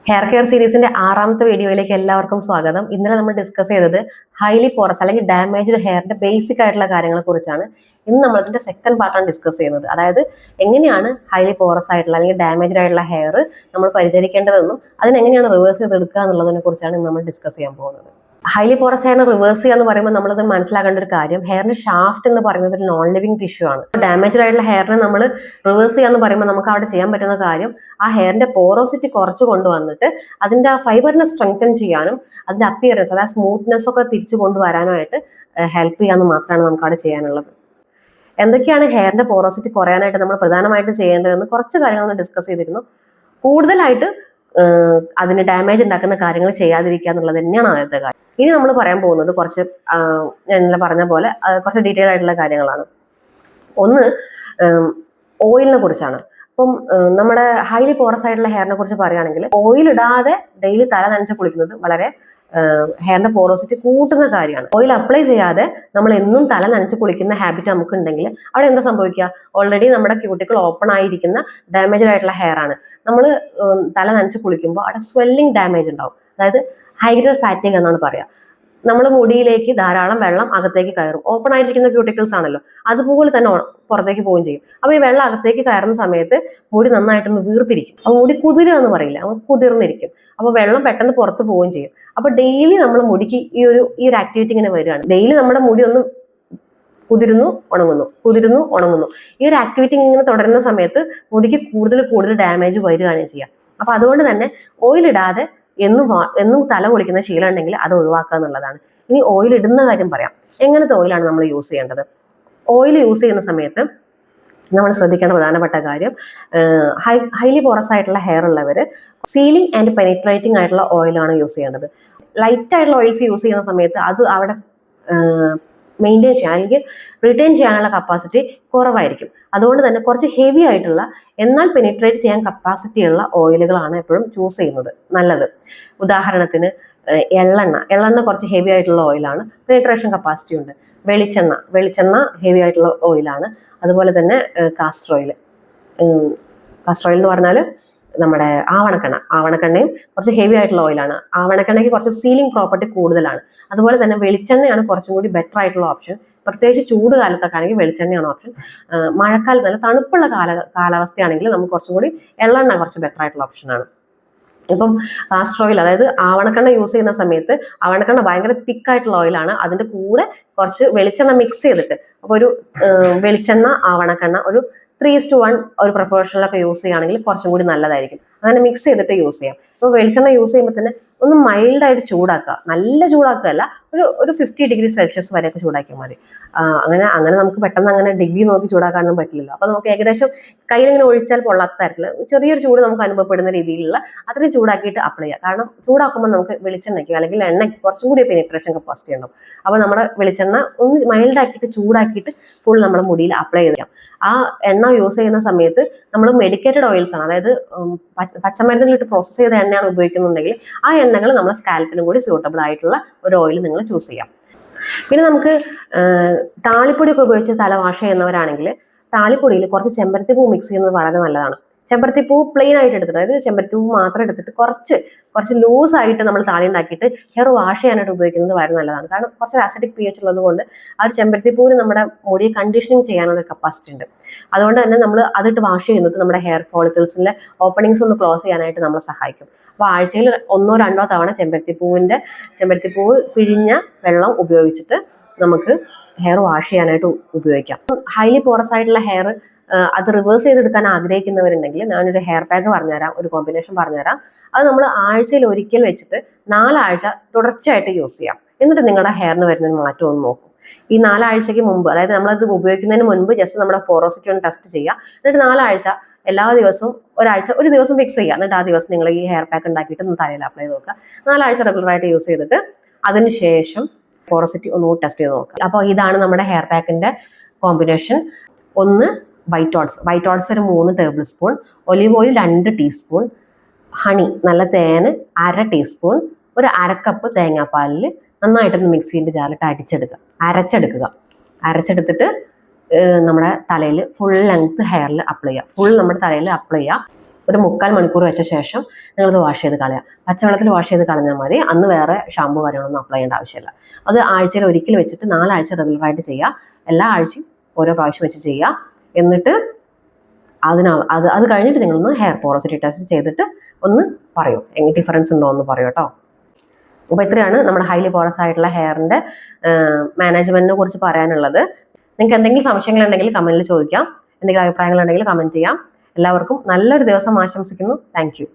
Hair care സീരീസിന്റെ 6ാമത്തെ വീഡിയോയിലേക്ക് എല്ലാവർക്കും സ്വാഗതം. ഇന്നലെ നമ്മൾ ഡിസ്കസ് ചെയ്തത് ഹൈലി പോറസ് അല്ലെങ്കിൽ ഡാമേജ്ഡ് ഹെയറിന്റെ ബേസിക് ആയിട്ടുള്ള കാര്യങ്ങളെ കുറിച്ചാണ്. ഇന്ന് നമ്മൾ ഇതിന്റെ സെക്കൻഡ് പാർട്ടാണ് ഡിസ്കസ് ചെയ്യുന്നത്. അതായത് എങ്ങനെയാണ് ഹൈലി പോറസ് ആയിട്ടുള്ള അല്ലെങ്കിൽ ഡാമേജ്ഡ് ആയിട്ടുള്ള ഹെയർ നമ്മൾ പരിചരിക്കേണ്ടതെന്നും അതിനെങ്ങനെയാണ് റിവേഴ്സ് ചെയ്തെടുക്കുക എന്നുള്ളതിനെ കുറിച്ചാണ് ഇന്ന് നമ്മൾ ഡിസ്കസ് ചെയ്യാൻ പോകുന്നത്. ഹൈലി പോറസ് ഹെയറിനെ റിവേഴ്സ് ചെയ്യുക എന്ന് പറയുമ്പോൾ നമ്മളത് മനസ്സിലാക്കേണ്ട ഒരു കാര്യം, ഹെയറിന്റെ ഷാഫ്റ്റ് എന്ന് പറയുന്നത് ഒരു നോൺ ലിവിങ് ടിഷ്യൂ ആണ്. ഡാമേജ്ഡ് ആയിട്ടുള്ള ഹെയറിനെ നമ്മൾ റിവേഴ്സ് ചെയ്യുക എന്ന് പറയുമ്പോൾ നമുക്ക് അവിടെ ചെയ്യാൻ പറ്റുന്ന കാര്യം, ആ ഹെയറിന്റെ പോറോസിറ്റി കുറച്ച് കൊണ്ടുവന്നിട്ട് അതിന്റെ ആ ഫൈബറിനെ സ്ട്രെങ്തൻ ചെയ്യാനും അതിന്റെ അപ്പിയറൻസ്, അതായത് സ്മൂത്ത്നെസ് ഒക്കെ തിരിച്ചു കൊണ്ടുവരാനായിട്ട് ഹെൽപ്പ് ചെയ്യാന്ന് മാത്രമാണ് നമുക്ക് അവിടെ ചെയ്യാനുള്ളത്. എന്തൊക്കെയാണ് ഹെയറിന്റെ പോറോസിറ്റി കുറയാനായിട്ട് നമ്മൾ പ്രധാനമായിട്ടും ചെയ്യേണ്ടതെന്ന് കുറച്ച് കാര്യങ്ങൾ നമ്മൾ ഡിസ്കസ് ചെയ്തിരുന്നു. കൂടുതലായിട്ട് അതിന് ഡാമേജ് ഉണ്ടാക്കുന്ന കാര്യങ്ങൾ ചെയ്യാതിരിക്കുക എന്നുള്ളത് തന്നെയാണ് ആദ്യത്തെ കാര്യം. ഇനി നമ്മൾ പറയാൻ പോകുന്നത് കുറച്ച് ഞാൻ ഇന്നലെ പറഞ്ഞ പോലെ കുറച്ച് ഡീറ്റെയിൽ ആയിട്ടുള്ള കാര്യങ്ങളാണ്. ഒന്ന്, ഓയിലിനെ കുറിച്ചാണ്. അപ്പം നമ്മുടെ ഹൈലി പോറസ് ആയിട്ടുള്ള ഹെയറിനെ കുറിച്ച് പറയുകയാണെങ്കിൽ, ഓയിൽ ഇടാതെ ഡെയിലി തല നനച്ച് കുളിക്കുന്നത് വളരെ ഹെയറിന്റെ പോറോസിറ്റി കൂട്ടുന്ന കാര്യമാണ്. ഓയിൽ അപ്ലൈ ചെയ്യാതെ നമ്മൾ എന്നും തല നനച്ച് കുളിക്കുന്ന ഹാബിറ്റ് നമുക്ക് ഉണ്ടെങ്കിൽ അവിടെ എന്താ സംഭവിക്കുക? ഓൾറെഡി നമ്മുടെ ക്യൂട്ടിക്കിൾ ഓപ്പൺ ആയിരിക്കുന്ന ഡാമേജ്ഡ് ആയിട്ടുള്ള ഹെയർ ആണ്. നമ്മൾ തല നനച്ച് കുളിക്കുമ്പോൾ അവിടെ സ്വെല്ലിംഗ് ഡാമേജ് ഉണ്ടാവും. അതായത് ഹൈഗ്രൽ ഫാറ്റിക് എന്നാണ് പറയുക. നമ്മൾ മുടിയിലേക്ക് ധാരാളം വെള്ളം അകത്തേക്ക് കയറും. ഓപ്പൺ ആയിരിക്കുന്ന ക്യൂട്ടിക്കിൾസ് ആണല്ലോ, അതുപോലെ തന്നെ പുറത്തേക്ക് പോവുകയും ചെയ്യും. അപ്പോൾ ഈ വെള്ളം അകത്തേക്ക് കയറുന്ന സമയത്ത് മുടി നന്നായിട്ടൊന്ന് വീർത്തിരിക്കും. അപ്പോൾ മുടി കുതിരുക എന്ന് പറയില്ല, കുതിർന്നിരിക്കും. അപ്പോൾ വെള്ളം പെട്ടെന്ന് പുറത്ത് പോവുകയും ചെയ്യും. അപ്പോൾ ഡെയിലി നമ്മൾ മുടിക്ക് ഈ ഒരു ആക്ടിവിറ്റി ഇങ്ങനെ വരികയാണ്. ഡെയിലി നമ്മുടെ മുടി ഒന്ന് കുതിരുന്നു ഉണങ്ങുന്നു. ഈ ഒരു ആക്ടിവിറ്റി ഇങ്ങനെ തുടരുന്ന സമയത്ത് മുടിക്ക് കൂടുതൽ ഡാമേജ് വരികയാണ് ചെയ്യുക. അപ്പോൾ അതുകൊണ്ട് തന്നെ ഓയിൽ ഇടാതെ എന്നും തല കുളിക്കുന്ന ശീലം ഉണ്ടെങ്കിൽ അത് ഒഴിവാക്കുക എന്നുള്ളതാണ്. ഇനി ഓയിൽ ഇടുന്ന കാര്യം പറയാം. എങ്ങനത്തെ ഓയിലാണ് നമ്മൾ യൂസ് ചെയ്യേണ്ടത്? ഓയിൽ യൂസ് ചെയ്യുന്ന സമയത്ത് നമ്മൾ ശ്രദ്ധിക്കേണ്ട പ്രധാനപ്പെട്ട കാര്യം, ഹൈലി പോറസ് ആയിട്ടുള്ള ഹെയർ ഉള്ളവർ സീലിംഗ് ആൻഡ് പെനിട്രേറ്റിംഗ് ആയിട്ടുള്ള ഓയിലാണ് യൂസ് ചെയ്യേണ്ടത്. ലൈറ്റ് ആയിട്ടുള്ള ഓയിൽസ് യൂസ് ചെയ്യുന്ന സമയത്ത് അത് അവിടെ മെയിൻറ്റെയിൻ ചെയ്യാൻ അല്ലെങ്കിൽ റിട്ടേൺ ചെയ്യാനുള്ള കപ്പാസിറ്റി കുറവായിരിക്കും. അതുകൊണ്ട് തന്നെ കുറച്ച് ഹെവി ആയിട്ടുള്ള എന്നാൽ പെനിട്രേറ്റ് ചെയ്യാൻ കപ്പാസിറ്റി ഉള്ള ഓയിലുകളാണ് എപ്പോഴും ചൂസ് ചെയ്യുന്നത് നല്ലത്. ഉദാഹരണത്തിന് എള്ളെണ്ണ കുറച്ച് ഹെവി ആയിട്ടുള്ള ഓയിലാണ്, പെനിട്രേഷൻ കപ്പാസിറ്റി ഉണ്ട്. വെളിച്ചെണ്ണ ഹെവി ആയിട്ടുള്ള ഓയിലാണ്. അതുപോലെ തന്നെ കാസ്റ്റർ ഓയിൽ എന്ന് പറഞ്ഞാൽ നമ്മുടെ ആവണക്കെണ്ണയും കുറച്ച് ഹെവി ആയിട്ടുള്ള ഓയിലാണ്. ആവണക്കെണ്ണയ്ക്ക് കുറച്ച് സീലിംഗ് പ്രോപ്പർട്ടി കൂടുതലാണ്. അതുപോലെ തന്നെ വെളിച്ചെണ്ണയാണ് കുറച്ചും കൂടി ബെറ്റർ ആയിട്ടുള്ള ഓപ്ഷൻ. പ്രത്യേകിച്ച് ചൂട് കാലത്തൊക്കെ ആണെങ്കിൽ വെളിച്ചെണ്ണയാണ് ഓപ്ഷൻ. മഴക്കാലത്ത് നല്ല തണുപ്പുള്ള കാലാവസ്ഥയാണെങ്കിൽ നമുക്ക് കുറച്ചും കൂടി എള്ളെണ്ണ കുറച്ച് ബെറ്റർ ആയിട്ടുള്ള ഓപ്ഷനാണ്. ഇപ്പം കാസ്റ്റർ ഓയിൽ, അതായത് ആവണക്കെണ്ണ യൂസ് ചെയ്യുന്ന സമയത്ത് ആവണക്കെണ്ണ ഭയങ്കര തിക്കായിട്ടുള്ള ഓയിലാണ്. അതിൻ്റെ കൂടെ കുറച്ച് വെളിച്ചെണ്ണ മിക്സ് ചെയ്തിട്ട്, അപ്പോൾ ഒരു വെളിച്ചെണ്ണ ആവണക്കെണ്ണ ഒരു 3:1 ഒരു പ്രൊപ്പോർഷനിലൊക്കെ യൂസ് ചെയ്യുകയാണെങ്കിൽ കുറച്ചും കൂടി നല്ലതായിരിക്കും. അങ്ങനെ മിക്സ് ചെയ്തിട്ട് യൂസ് ചെയ്യാം. ഇപ്പോൾ വെളിച്ചെണ്ണ യൂസ് ചെയ്യുമ്പോൾ തന്നെ ഒന്ന് മൈൽഡായിട്ട് ചൂടാക്കുക, നല്ല ചൂടാക്കുകയല്ല, ഒരു 50 ഡിഗ്രി സെൽഷ്യസ് വരെയൊക്കെ ചൂടാക്കിയാൽ മതി. അങ്ങനെ നമുക്ക് പെട്ടെന്ന് അങ്ങനെ ഡിഗ്രി നോക്കി ചൂടാക്കാനൊന്നും പറ്റില്ലല്ലോ. അപ്പോൾ നമുക്ക് ഏകദേശം കയ്യിലിങ്ങനെ ഒഴിച്ചാൽ പൊള്ളാത്ത തരത്തിൽ ചെറിയൊരു ചൂട് നമുക്ക് അനുഭവപ്പെടുന്ന രീതിയിലുള്ള അത്രയും ചൂടാക്കിയിട്ട് അപ്ലൈ ചെയ്യുക. കാരണം ചൂടാക്കുമ്പോൾ നമുക്ക് വെളിച്ചെണ്ണയ്ക്ക് അല്ലെങ്കിൽ എണ്ണയ്ക്ക് കുറച്ചും കൂടി പെനിട്രേഷൻ കപ്പാസിറ്റി ഉണ്ടാവും. അപ്പോൾ നമ്മുടെ വെളിച്ചെണ്ണ ഒന്ന് മൈൽഡാക്കിയിട്ട് ചൂടാക്കിയിട്ട് ഫുൾ നമ്മുടെ മുടിയിൽ അപ്ലൈ ചെയ്യാം. ആ എണ്ണ യൂസ് ചെയ്യുന്ന സമയത്ത് നമ്മൾ മെഡിക്കേറ്റഡ് ഓയിൽസ് ആണ്, അതായത് പച്ചമരുന്നിലിട്ട് പ്രോസസ്സ് ചെയ്ത എണ്ണയാണ് ഉപയോഗിക്കുന്നുണ്ടെങ്കിൽ ആ എണ്ണകൾ നമ്മളെ സ്കാൽപ്പിനും കൂടി സ്യൂട്ടബിൾ ആയിട്ടുള്ള ഒരു ഓയിൽ നിങ്ങൾ ചൂസ് ചെയ്യാം. പിന്നെ നമുക്ക് താളിപ്പൊടിയൊക്കെ ഉപയോഗിച്ച് തല വാഷ് ചെയ്യുന്നവരാണെങ്കിൽ താളിപ്പൊടിയിൽ കുറച്ച് ചെമ്പരത്തിപ്പൂ മിക്സ് ചെയ്യുന്നത് വളരെ നല്ലതാണ്. ചെമ്പരത്തിപ്പൂ പ്ലെയിൻ ആയിട്ട് എടുത്തിട്ട്, അതായത് ചെമ്പരത്തിപ്പൂ മാത്രം എടുത്തിട്ട് കുറച്ച് ലൂസ് ആയിട്ട് നമ്മൾ താളി ഉണ്ടാക്കിയിട്ട് ഹെയർ വാഷ് ചെയ്യാനായിട്ട് ഉപയോഗിക്കുന്നത് വളരെ നല്ലതാണ്. കാരണം കുറച്ച് അസിഡിക് pH ഉള്ളത് കൊണ്ട് ആ ഒരു ചെമ്പരത്തിപ്പൂവിന് നമ്മുടെ മുടിയെ കണ്ടീഷനിങ് ചെയ്യാനുള്ള കപ്പാസിറ്റി ഉണ്ട്. അതുകൊണ്ട് തന്നെ നമ്മൾ അതിട്ട് വാഷ് ചെയ്യുന്നത് നമ്മുടെ ഹെയർ ഫോളിക്കിൾസിലെ ഓപ്പണിങ്സ് ഒന്ന് ക്ലോസ് ചെയ്യാനായിട്ട് നമ്മളെ സഹായിക്കും. അപ്പോൾ ആഴ്ചയിൽ 1-2 തവണ ചെമ്പരത്തിപ്പൂവ് പിഴിഞ്ഞ വെള്ളം ഉപയോഗിച്ചിട്ട് നമുക്ക് ഹെയർ വാഷ് ചെയ്യാനായിട്ട് ഉപയോഗിക്കാം. ഹൈലി പോറസ് ആയിട്ടുള്ള ഹെയർ അത് റിവേഴ്സ് ചെയ്തെടുക്കാൻ ആഗ്രഹിക്കുന്നവരുണ്ടെങ്കിൽ ഞാനൊരു ഹെയർ പാക്ക് പറഞ്ഞുതരാം, ഒരു കോമ്പിനേഷൻ പറഞ്ഞുതരാം. അത് നമ്മൾ ആഴ്ചയിൽ ഒരിക്കൽ വെച്ചിട്ട് 4 ആഴ്ച തുടർച്ചയായിട്ട് യൂസ് ചെയ്യാം. എന്നിട്ട് നിങ്ങളുടെ ഹെയറിന് വരുന്നൊരു മാറ്റം ഒന്ന് നോക്കും. ഈ 4 ആഴ്ചയ്ക്ക് മുമ്പ്, അതായത് നമ്മളത് ഉപയോഗിക്കുന്നതിന് മുൻപ് ജസ്റ്റ് നമ്മുടെ പോറോസിറ്റി ഒന്ന് ടെസ്റ്റ് ചെയ്യുക. എന്നിട്ട് 4 ആഴ്ച എല്ലാ ദിവസവും ഒരു ദിവസം ഫിക്സ് ചെയ്യുക. എന്നിട്ട് ആ ദിവസം നിങ്ങൾ ഈ ഹെയർ പാക്ക് ഉണ്ടാക്കിയിട്ട് ഒന്ന് തലയിൽ അപ്ലൈ ചെയ്ത് നോക്കുക. 4 ആഴ്ച റെഗുലറായിട്ട് യൂസ് ചെയ്തിട്ട് അതിനുശേഷം പോറോസിറ്റി ഒന്ന് ടെസ്റ്റ് ചെയ്ത് നോക്കുക. അപ്പോൾ ഇതാണ് നമ്മുടെ ഹെയർ പാക്കിന്റെ കോമ്പിനേഷൻ. ഒന്ന് വൈറ്റ് ഓട്സ് ഒരു 3 table spoon, olive oil 2 teaspoon, honey നല്ല തേന് 1/2 ടീസ്പൂൺ, ഒരു 1/2 കപ്പ് തേങ്ങാപ്പാലിൽ നന്നായിട്ടൊന്ന് മിക്സിൻ്റെ ജാറിലിട്ട് അരച്ചെടുത്തിട്ട് നമ്മുടെ തലയിൽ ഫുൾ ലെങ്ത് ഹെയറിൽ അപ്ലൈ ചെയ്യുക. ഒരു 3/4 മണിക്കൂർ വെച്ച ശേഷം നിങ്ങളിത് വാഷ് ചെയ്ത് കളയാം. പച്ചവെള്ളത്തിൽ വാഷ് ചെയ്ത് കളഞ്ഞാൽ മതി. അന്ന് വേറെ ഷാമ്പു കാര്യങ്ങളൊന്നും അപ്ലൈ ചെയ്യേണ്ട ആവശ്യമില്ല. അത് ആഴ്ചയിൽ ഒരിക്കൽ വെച്ചിട്ട് 4 ആഴ്ച റെഗുലറായിട്ട് ചെയ്യുക. എല്ലാ ആഴ്ചയും ഓരോ പ്രാവശ്യം വെച്ച് ചെയ്യുക. എന്നിട്ട് അത് കഴിഞ്ഞിട്ട് നിങ്ങളൊന്ന് ഹെയർ പോറോസിറ്റി ടെസ്റ്റ് ചെയ്തിട്ട് ഒന്ന് പറയൂ, എങ്ങനെ ഡിഫറൻസ് ഉണ്ടോ എന്ന് പറയൂ കേട്ടോ. അപ്പോൾ ഇത്രയാണ് നമ്മുടെ ഹൈലി പോറസ് ആയിട്ടുള്ള ഹെയറിൻ്റെ മാനേജ്മെൻറ്റിനെ കുറിച്ച് പറയാനുള്ളത്. നിങ്ങൾക്ക് എന്തെങ്കിലും സംശയങ്ങളുണ്ടെങ്കിൽ കമൻറ്റിൽ ചോദിക്കാം. എന്തെങ്കിലും അഭിപ്രായങ്ങളുണ്ടെങ്കിൽ കമൻറ്റ് ചെയ്യാം. എല്ലാവർക്കും നല്ലൊരു ദിവസം ആശംസിക്കുന്നു. Thank you.